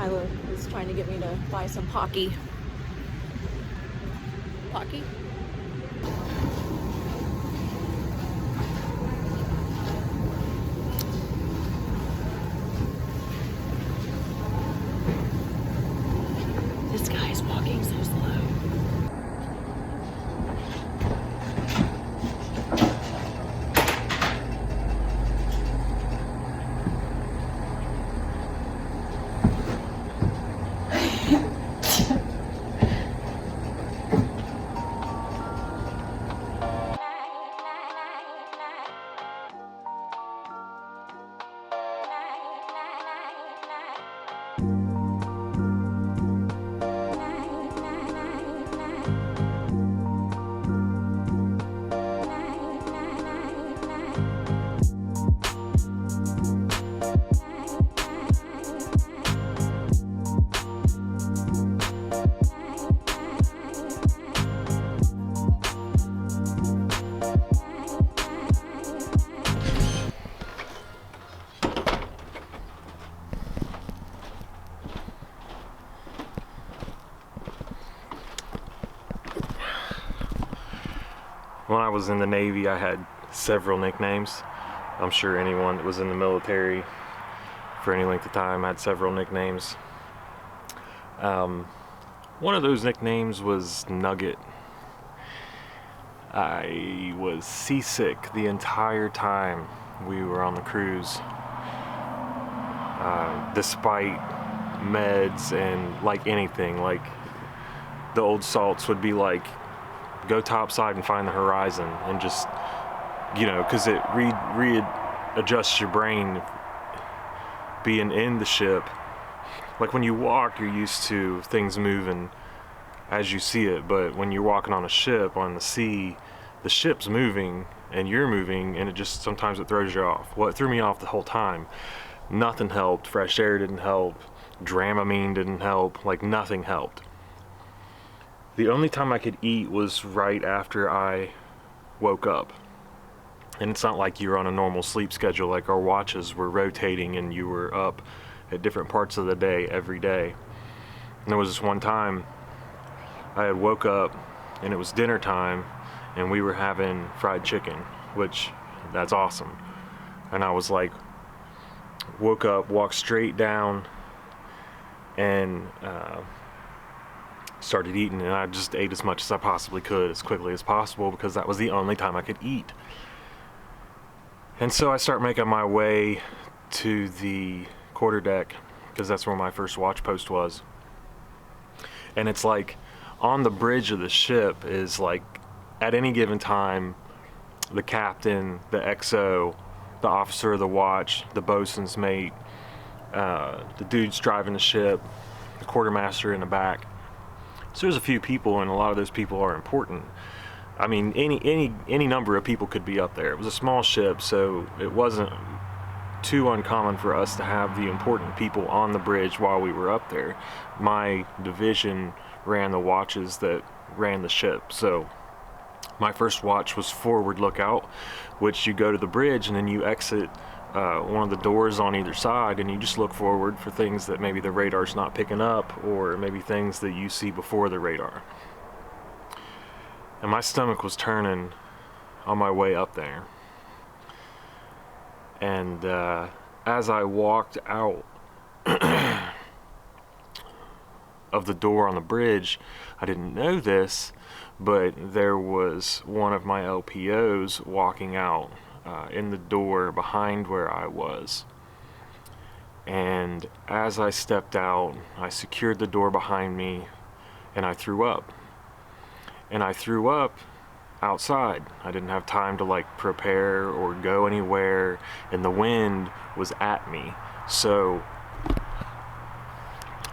Kylah is trying to get me to buy some Pocky. Pocky? This guy's walking so slow. When I was in the Navy, I had several nicknames. I'm sure anyone that was in the military for any length of time had several nicknames. One of those nicknames was Nugget. I was seasick the entire time we were on the cruise, despite meds and like anything. Like the old salts would be like, go topside and find the horizon, and just, you know, because it readjusts your brain being in the ship. Like when you walk, you're used to things moving as you see it, but when you're walking on a ship on the sea, the ship's moving and you're moving, and it just sometimes it throws you off. Well, it threw me off the whole time. Nothing helped. Fresh air didn't help. Dramamine didn't help. Like nothing helped. The only time I could eat was right after I woke up. And it's not like you're on a normal sleep schedule, like our watches were rotating and you were up at different parts of the day every day. And there was this one time I had woke up and it was dinner time and we were having fried chicken, which that's awesome. And I was like, woke up, walked straight down and started eating, and I just ate as much as I possibly could as quickly as possible because that was the only time I could eat. And so I start making my way to the quarterdeck because that's where my first watch post was. And it's like on the bridge of the ship is like at any given time the captain, the XO, the officer of the watch, the bosun's mate, the dudes driving the ship, the quartermaster in the back. So there's a few people, and a lot of those people are important. I mean, any number of people could be up there. It was a small ship, so it wasn't too uncommon for us to have the important people on the bridge while we were up there. My division ran the watches that ran the ship, so my first watch was forward lookout, which you go to the bridge and then you exit one of the doors on either side, and you just look forward for things that maybe the radar's not picking up, or maybe things that you see before the radar. And my stomach was turning on my way up there. And as I walked out of the door on the bridge, I didn't know this, but there was one of my LPOs walking out in the door behind where I was. And as I stepped out, I secured the door behind me and I threw up. And I threw up outside. I didn't have time to like prepare or go anywhere, and the wind was at me. So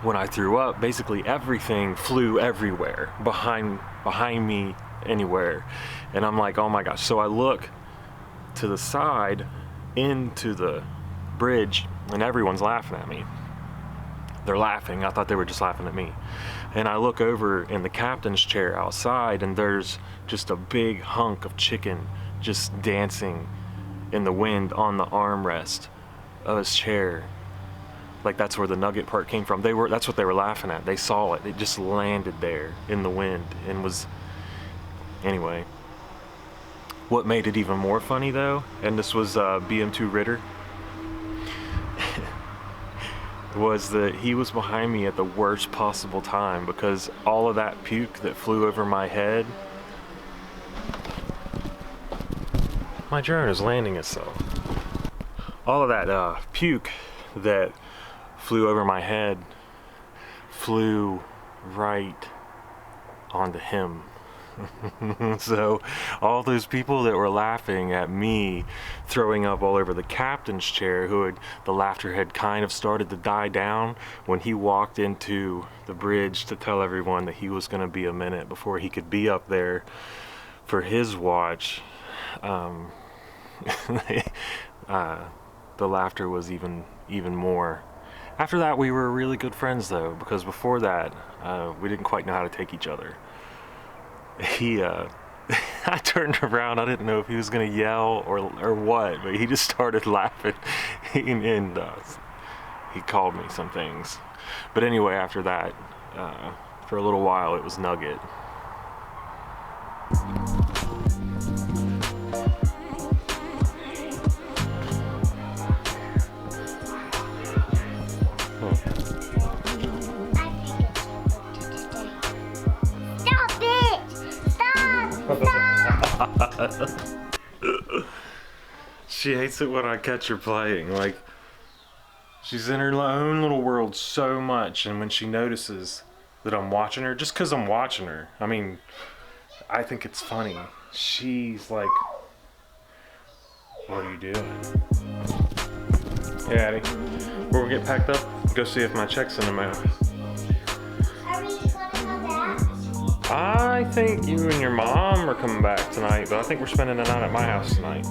when I threw up, basically everything flew everywhere, behind me, anywhere. And I'm like, oh my gosh. So I look to the side into the bridge and everyone's laughing at me. They're laughing. I thought they were just laughing at me. And I look over in the captain's chair outside, and there's just a big hunk of chicken just dancing in the wind on the armrest of his chair. Like that's where the Nugget part came from. That's what they were laughing at. They saw it. It just landed there in the wind and was, anyway. What made it even more funny though, and this was BM2 Ritter, was that he was behind me at the worst possible time, because all of that puke that flew over my head. My drone is landing itself. All of that puke that flew over my head flew right onto him. So all those people that were laughing at me throwing up all over the captain's chair, the laughter had kind of started to die down when he walked into the bridge to tell everyone that he was going to be a minute before he could be up there for his watch. The laughter was even more. After that, we were really good friends though, because before that we didn't quite know how to take each other. I turned around, I didn't know if he was gonna yell or what, but he just started laughing and he called me some things. But anyway, after that, for a little while, it was Nugget. She hates it when I catch her playing. Like, she's in her own little world so much, and when she notices that I'm watching her, just because I'm watching her, I mean, I think it's funny. She's like, what are you doing? Hey, Addy, before we get packed up, go see if my check's in the mail. I think you and your mom are coming back tonight, but I think we're spending the night at my house tonight.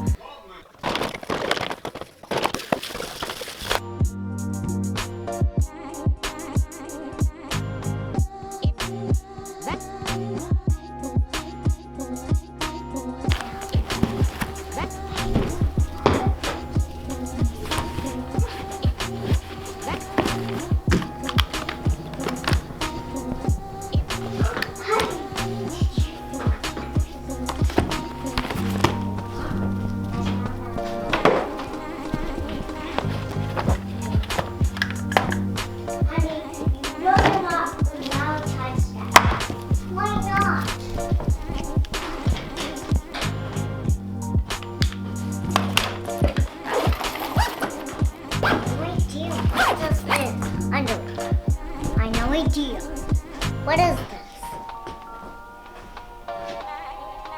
What is this?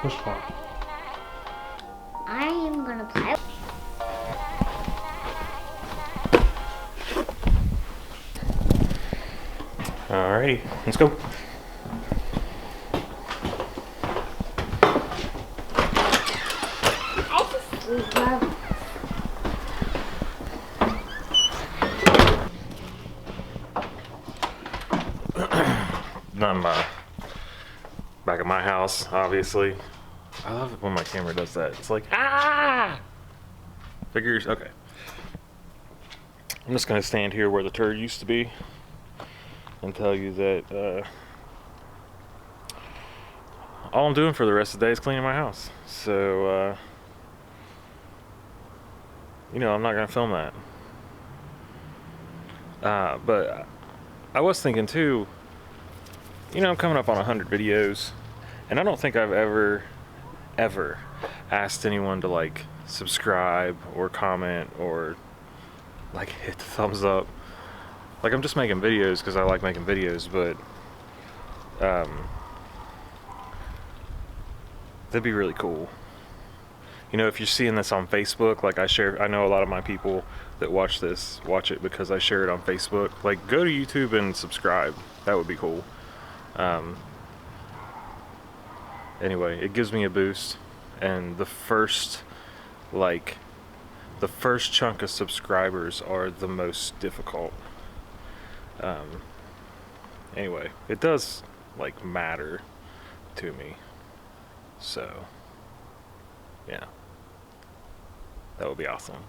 Push ball. I am gonna play. Alrighty, let's go. I just love. I'm back at my house, obviously. I love it when my camera does that. It's like, ah! Figures, okay. I'm just gonna stand here where the turd used to be and tell you that all I'm doing for the rest of the day is cleaning my house. So, you know, I'm not gonna film that. But I was thinking too, you know, I'm coming up on 100 videos, and I don't think I've ever asked anyone to like subscribe or comment or like hit the thumbs up. Like, I'm just making videos because I like making videos, but that'd be really cool. You know, if you're seeing this on Facebook, like I know a lot of my people that watch this watch it because I share it on Facebook. Like, go to YouTube and subscribe. That would be cool. Anyway, it gives me a boost, and the first chunk of subscribers are the most difficult. Anyway, it does like matter to me, so yeah, that would be awesome.